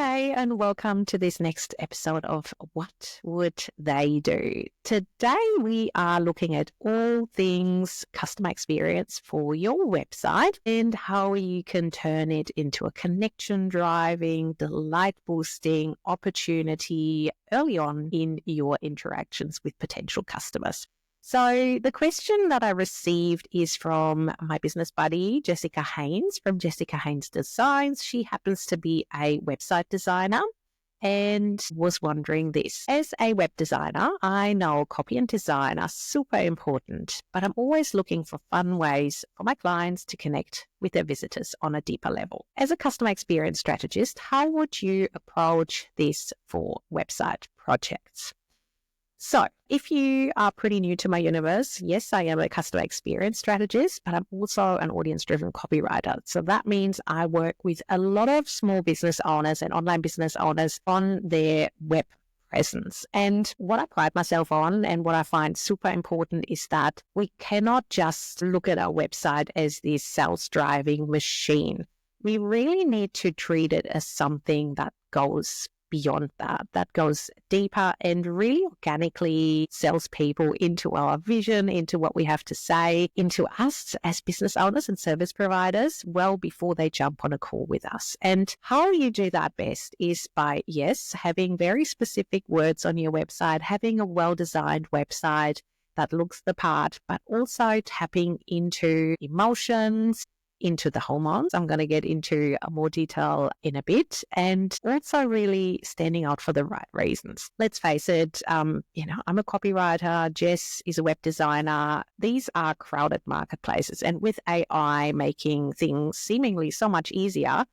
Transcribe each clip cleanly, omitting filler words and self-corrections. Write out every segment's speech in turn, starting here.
Hey, and welcome to this next episode of What Would They Do? Today, we are looking at all things customer experience for your website and how you can turn it into a connection driving, delight boosting opportunity early on in your interactions with potential customers. So the question that I received is from my business buddy, Jessica Haines from Jessica Haines Designs. She happens to be a website designer and was wondering this. As a web designer, I know copy and design are super important, but I'm always looking for fun ways for my clients to connect with their visitors on a deeper level. As a customer experience strategist, how would you approach this for website projects? So if you are pretty new to my universe, yes, I am a customer experience strategist, but I'm also an audience-driven copywriter. So that means I work with a lot of small business owners and online business owners on their web presence. And what I pride myself on and what I find super important is that we cannot just look at our website as this sales-driving machine. We really need to treat it as something that goes beyond that goes deeper and really organically sells people into our vision, into what we have to say, into us as business owners and service providers well before they jump on a call with us. And how you do that best is by, yes, having very specific words on your website, having a well-designed website that looks the part, but also tapping into emotions, into the hormones. I'm going to get into more detail in a bit, and also really standing out for the right reasons. Let's face it, I'm a copywriter, Jess is a web designer. These are crowded marketplaces, and with AI making things seemingly so much easier,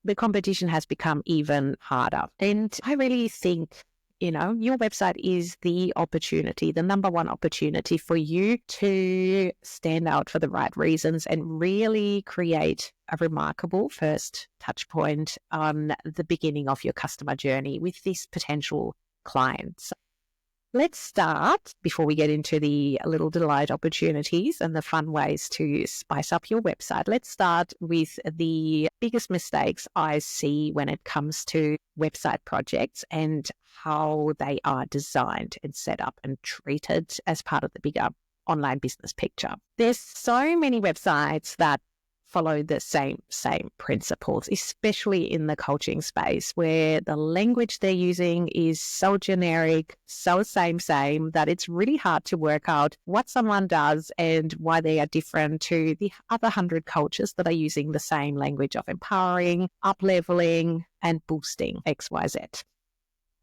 the competition has become even harder. And I really think your website is the opportunity, the number one opportunity for you to stand out for the right reasons and really create a remarkable first touch point on the beginning of your customer journey with this potential client. Let's start, before we get into the little delight opportunities and the fun ways to spice up your website, let's start with the biggest mistakes I see when it comes to website projects and how they are designed and set up and treated as part of the bigger online business picture. There's so many websites that follow the same principles, especially in the coaching space, where the language they're using is so generic, so same, that it's really hard to work out what someone does and why they are different to the other 100 coaches that are using the same language of empowering, up-leveling, and boosting XYZ.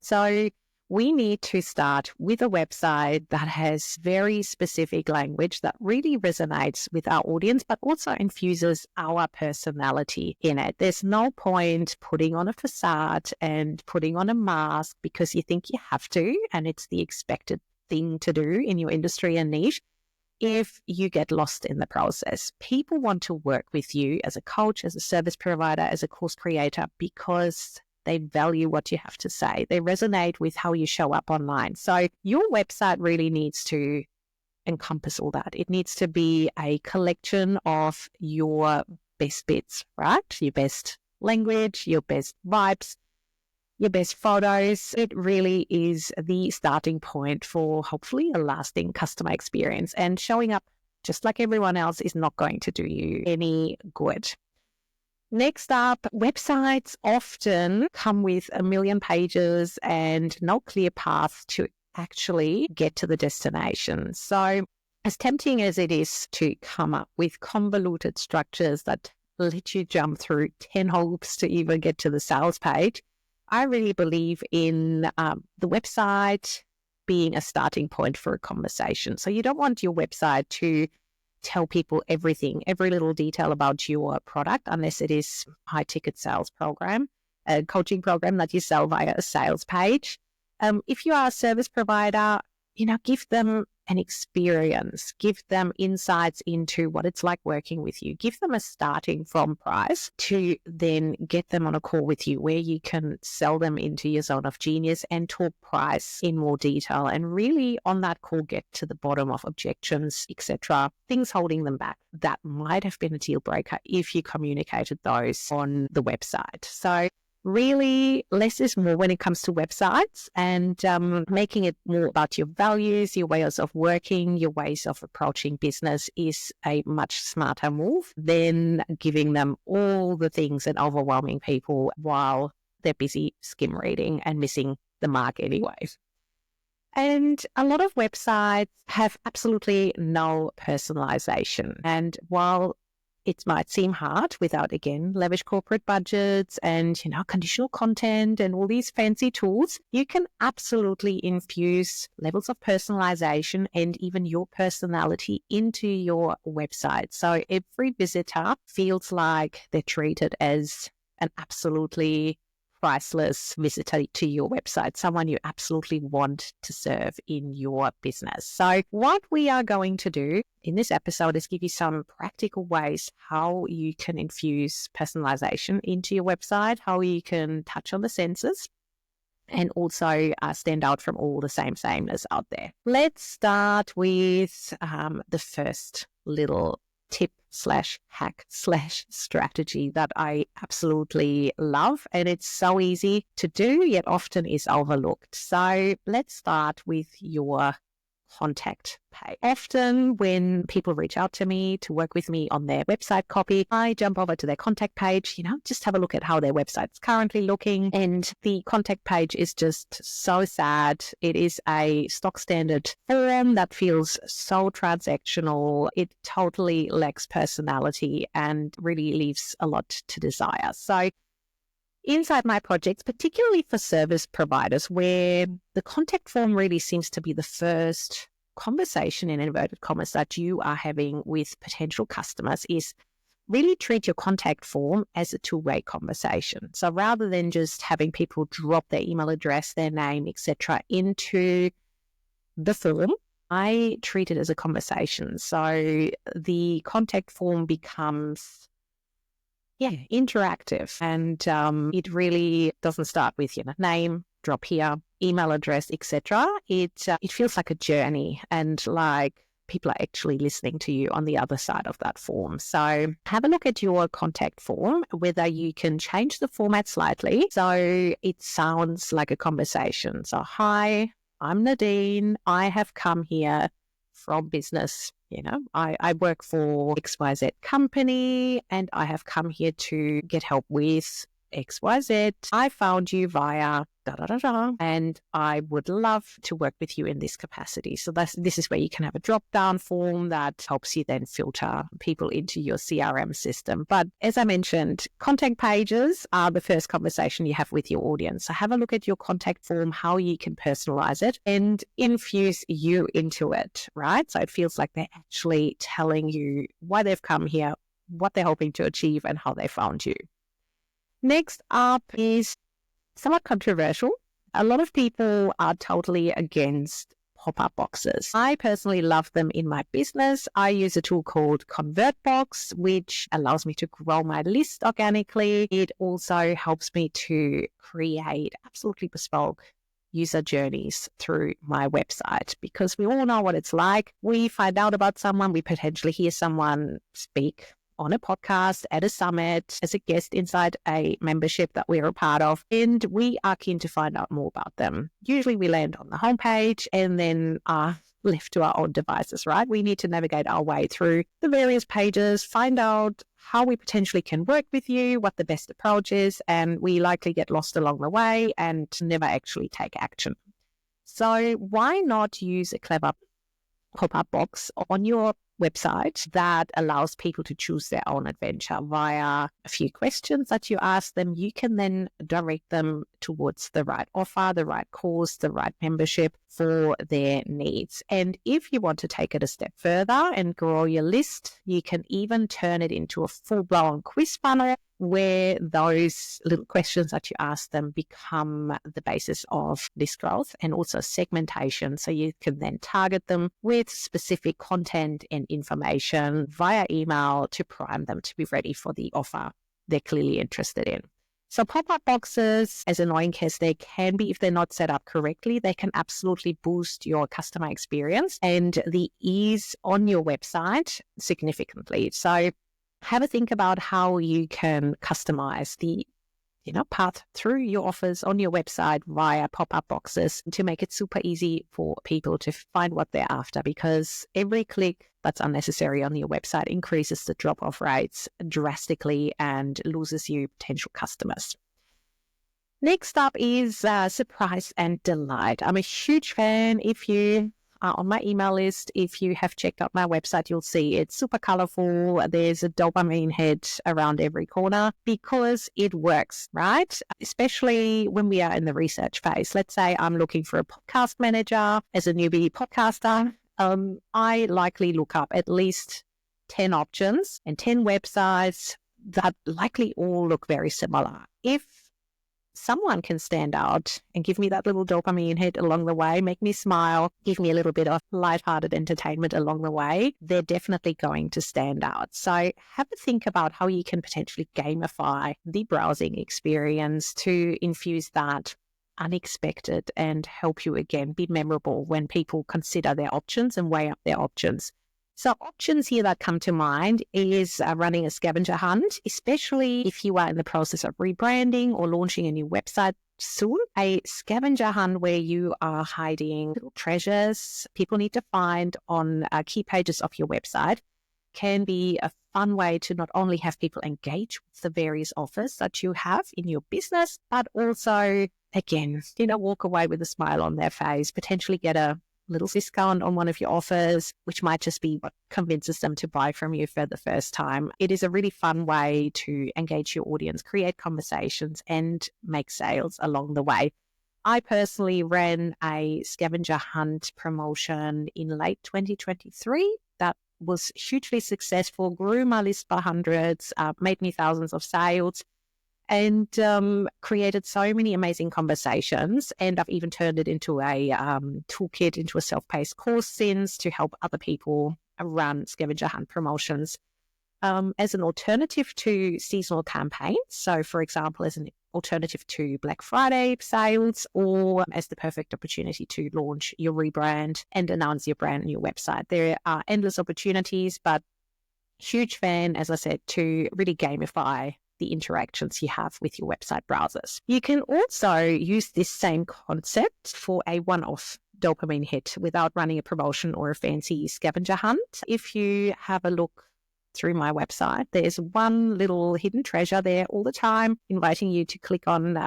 So we need to start with a website that has very specific language that really resonates with our audience, but also infuses our personality in it. There's no point putting on a facade and putting on a mask because you think you have to, and it's the expected thing to do in your industry and niche, if you get lost in the process. People want to work with you as a coach, as a service provider, as a course creator, because they value what you have to say. They resonate with how you show up online. So your website really needs to encompass all that. It needs to be a collection of your best bits, right? Your best language, your best vibes, your best photos. It really is the starting point for hopefully a lasting customer experience. And showing up just like everyone else is not going to do you any good. Next up, websites often come with a million pages and no clear path to actually get to the destination. So as tempting as it is to come up with convoluted structures that let you jump through 10 hoops to even get to the sales page, I really believe in the website being a starting point for a conversation. So you don't want your website to tell people everything, every little detail about your product, unless it is a high-ticket sales program, a coaching program that you sell via a sales page. If you are a service provider, give them an experience, give them insights into what it's like working with you, give them a starting from price to then get them on a call with you where you can sell them into your zone of genius and talk price in more detail and really on that call get to the bottom of objections, etc., things holding them back that might have been a deal breaker if you communicated those on the website. So Really, less is more when it comes to websites, and making it more about your values, your ways of working, your ways of approaching business is a much smarter move than giving them all the things and overwhelming people while they're busy skim reading and missing the mark anyways. And a lot of websites have absolutely no personalization. And while it might seem hard without, again, lavish corporate budgets and, conditional content and all these fancy tools, you can absolutely infuse levels of personalization and even your personality into your website. So every visitor feels like they're treated as an absolutely priceless visitor to your website, someone you absolutely want to serve in your business. So what we are going to do in this episode is give you some practical ways how you can infuse personalization into your website, how you can touch on the senses, and also stand out from all the sameness out there. Let's start with the first little tip/hack/strategy that I absolutely love. And it's so easy to do, yet often is overlooked. So let's start with your contact page. Often when people reach out to me to work with me on their website copy, I jump over to their contact page, just have a look at how their website's currently looking. And the contact page is just so sad. It is a stock standard form that feels so transactional. It totally lacks personality and really leaves a lot to desire. So inside my projects, particularly for service providers, where the contact form really seems to be the first conversation, in inverted commas, that you are having with potential customers, is really treat your contact form as a two-way conversation. So rather than just having people drop their email address, their name, etc., into the form, I treat it as a conversation. So the contact form becomes interactive, and it really doesn't start with name, drop here, email address, etc. It feels like a journey, and like people are actually listening to you on the other side of that form. So have a look at your contact form, whether you can change the format slightly so it sounds like a conversation. So, hi, I'm Nadine. I have come here from business. I work for XYZ company and I have come here to get help with XYZ. I found you via and I would love to work with you in this capacity. So this is where you can have a drop-down form that helps you then filter people into your CRM system. But as I mentioned, contact pages are the first conversation you have with your audience. So have a look at your contact form, how you can personalize it and infuse you into it, right? So it feels like they're actually telling you why they've come here, what they're hoping to achieve, and how they found you. Next up is somewhat controversial. A lot of people are totally against pop-up boxes. I personally love them in my business. I use a tool called ConvertBox, which allows me to grow my list organically. It also helps me to create absolutely bespoke user journeys through my website, because we all know what it's like. We find out about someone, we potentially hear someone speak on a podcast, at a summit, as a guest inside a membership that we're a part of, and we are keen to find out more about them. Usually we land on the homepage and then are left to our own devices, right? We need to navigate our way through the various pages, find out how we potentially can work with you, what the best approach is, and we likely get lost along the way and never actually take action. So why not use a clever pop-up box on your website that allows people to choose their own adventure via a few questions that you ask them? You can then direct them towards the right offer, the right course, the right membership for their needs. And if you want to take it a step further and grow your list, you can even turn it into a full-blown quiz funnel where those little questions that you ask them become the basis of list growth and also segmentation. So you can then target them with specific content and information via email to prime them to be ready for the offer they're clearly interested in. So pop-up boxes, as annoying as they can be, if they're not set up correctly, they can absolutely boost your customer experience and the ease on your website significantly. So have a think about how you can customize the path through your offers on your website via pop-up boxes to make it super easy for people to find what they're after, because every click that's unnecessary on your website increases the drop-off rates drastically and loses you potential customers. Next up is surprise and delight. I'm a huge fan. If you are on my email list, if you have checked out my website, you'll see it's super colorful. There's a dopamine head around every corner because it works, right? Especially when we are in the research phase. Let's say I'm looking for a podcast manager as a newbie podcaster. I likely look up at least 10 options and 10 websites that likely all look very similar. If someone can stand out and give me that little dopamine hit along the way, make me smile, give me a little bit of lighthearted entertainment along the way, they're definitely going to stand out. So have a think about how you can potentially gamify the browsing experience to infuse that unexpected and help you, again, be memorable when people consider their options and weigh up their options. So options here that come to mind is running a scavenger hunt, especially if you are in the process of rebranding or launching a new website soon. A scavenger hunt where you are hiding little treasures people need to find on key pages of your website can be a fun way to not only have people engage with the various offers that you have in your business, but also, again, walk away with a smile on their face, potentially get a little discount on one of your offers, which might just be what convinces them to buy from you for the first time. It is a really fun way to engage your audience, create conversations, and make sales along the way. I personally ran a scavenger hunt promotion in late 2023 that was hugely successful, grew my list by hundreds, made me thousands of sales, and created so many amazing conversations. And I've even turned it into a toolkit, into a self-paced course since, to help other people run scavenger hunt promotions as an alternative to seasonal campaigns. So, for example, as an alternative to Black Friday sales, or as the perfect opportunity to launch your rebrand and announce your brand on your website. There are endless opportunities, but huge fan, as I said, to really gamify the interactions you have with your website browsers. You can also use this same concept for a one-off dopamine hit without running a promotion or a fancy scavenger hunt. If you have a look through my website, there's one little hidden treasure there all the time, inviting you to click on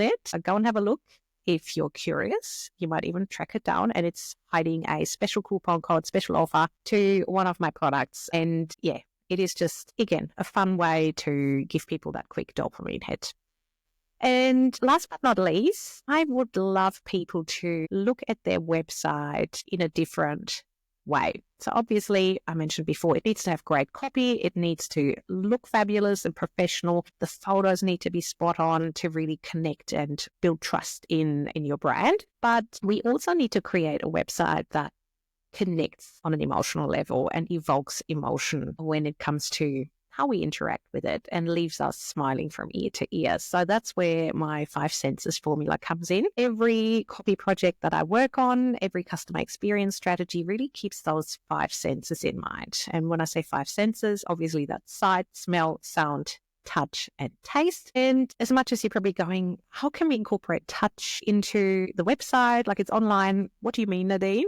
it. So go and have a look. If you're curious, you might even track it down, and it's hiding a special coupon code, special offer to one of my products. And yeah, it is just, again, a fun way to give people that quick dopamine hit. And last but not least, I would love people to look at their website in a different way. So obviously, I mentioned before, it needs to have great copy. It needs to look fabulous and professional. The photos need to be spot on to really connect and build trust in your brand. But we also need to create a website that connects on an emotional level and evokes emotion when it comes to how we interact with it and leaves us smiling from ear to ear. So that's where my 5 senses formula comes in. Every copy project that I work on, every customer experience strategy really keeps those 5 senses in mind. And when I say 5 senses, obviously that's sight, smell, sound, touch, and taste. And as much as you're probably going, how can we incorporate touch into the website? Like, it's online. What do you mean, Nadine?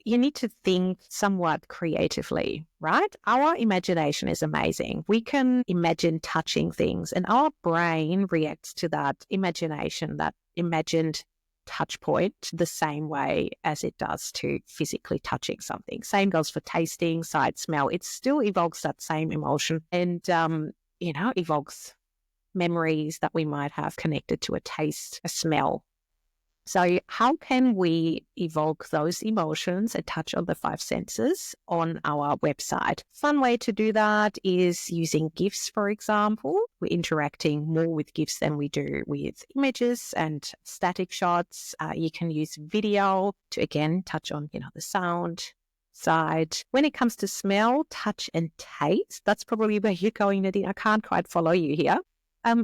You need to think somewhat creatively, right? Our imagination is amazing. We can imagine touching things, and our brain reacts to that imagination, that imagined touch point, the same way as it does to physically touching something. Same goes for tasting, sight, smell. It still evokes that same emotion and, evokes memories that we might have connected to a taste, a smell. So how can we evoke those emotions and touch on the 5 senses on our website? Fun way to do that is using GIFs, for example. We're interacting more with GIFs than we do with images and static shots. You can use video to, again, touch on, the sound side. When it comes to smell, touch, and taste, that's probably where you're going, Nadine. I can't quite follow you here.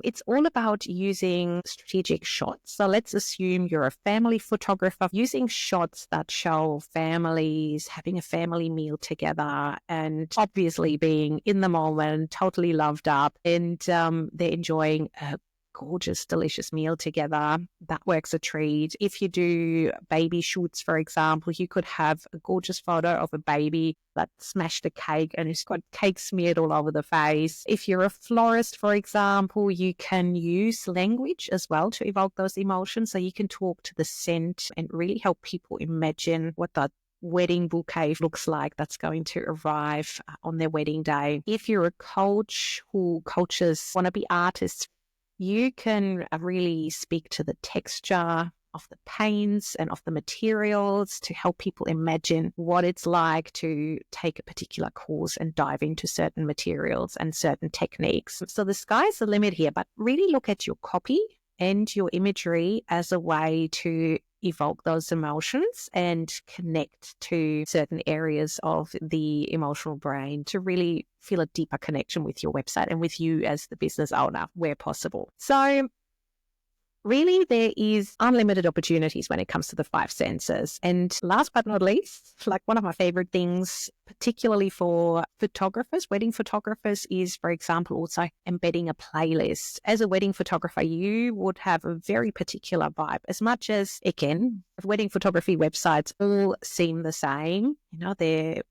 It's all about using strategic shots. So let's assume you're a family photographer, using shots that show families having a family meal together and obviously being in the moment, totally loved up, and they're enjoying a gorgeous, delicious meal together. That works a treat. If you do baby shoots, for example, you could have a gorgeous photo of a baby that smashed a cake and it's got cake smeared all over the face. If you're a florist, for example, you can use language as well to evoke those emotions. So you can talk to the scent and really help people imagine what that wedding bouquet looks like that's going to arrive on their wedding day. If you're a coach who coaches wannabe artists, you can really speak to the texture of the paints and of the materials to help people imagine what it's like to take a particular course and dive into certain materials and certain techniques. So the sky's the limit here, but really look at your copy and your imagery as a way to evoke those emotions and connect to certain areas of the emotional brain to really feel a deeper connection with your website and with you as the business owner where possible. So really, there is unlimited opportunities when it comes to the 5 senses. And last but not least, like one of my favorite things, particularly for photographers, wedding photographers, is, for example, also embedding a playlist. As a wedding photographer, you would have a very particular vibe. As much as, again, wedding photography websites all seem the same, they're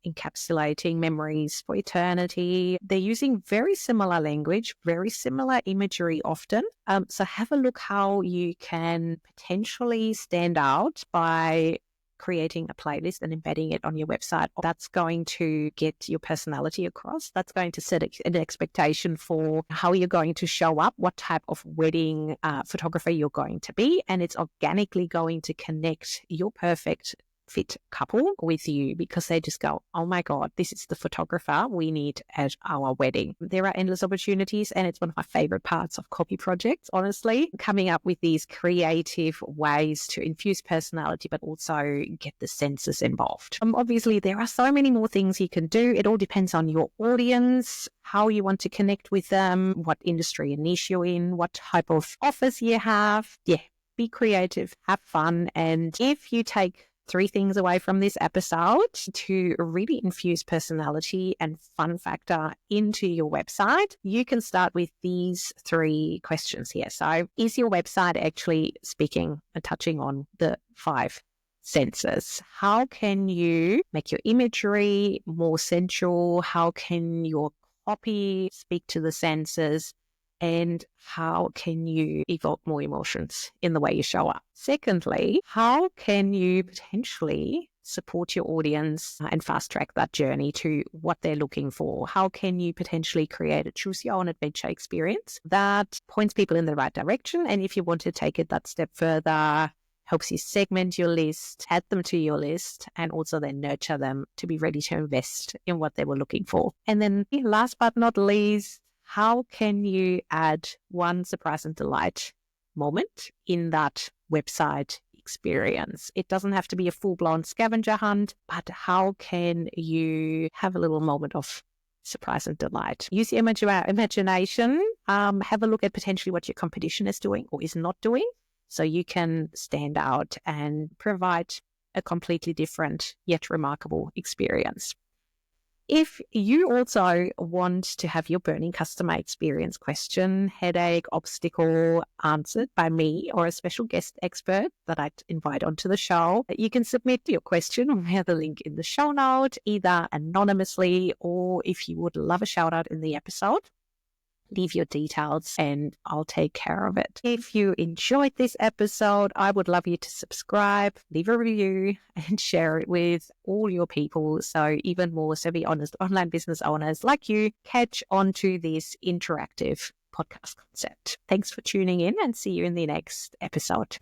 encapsulating memories for eternity. They're using very similar language, very similar imagery often. So have a look how you can potentially stand out by creating a playlist and embedding it on your website. That's going to get your personality across. That's going to set an expectation for how you're going to show up, what type of wedding photographer you're going to be, and it's organically going to connect your perfect fit couple with you because they just go, oh my God, this is the photographer we need at our wedding. There are endless opportunities, and it's one of my favorite parts of copy projects, honestly, coming up with these creative ways to infuse personality, but also get the senses involved. Obviously, there are so many more things you can do. It all depends on your audience, how you want to connect with them, what industry and niche you're in, what type of offers you have. Yeah, be creative, have fun. And if you take 3 things away from this episode to really infuse personality and fun factor into your website, you can start with these 3 questions here. So is your website actually speaking and touching on the 5 senses? How can you make your imagery more sensual? How can your copy speak to the senses? And how can you evoke more emotions in the way you show up? Secondly, how can you potentially support your audience and fast track that journey to what they're looking for? How can you potentially create a choose your own adventure experience that points people in the right direction? And if you want to take it that step further, helps you segment your list, add them to your list, and also then nurture them to be ready to invest in what they were looking for. And then last but not least, how can you add one surprise and delight moment in that website experience? It doesn't have to be a full-blown scavenger hunt, but how can you have a little moment of surprise and delight? Use your imagination. Have a look at potentially what your competition is doing or is not doing, so you can stand out and provide a completely different yet remarkable experience. If you also want to have your burning customer experience question, headache, obstacle answered by me or a special guest expert that I'd invite onto the show, you can submit your question via the link in the show note, either anonymously or if you would love a shout out in the episode. Leave your details and I'll take care of it. If you enjoyed this episode, I would love you to subscribe, leave a review, and share it with all your people so even more savvy, honest online business owners like you catch onto this interactive podcast concept. Thanks for tuning in and see you in the next episode.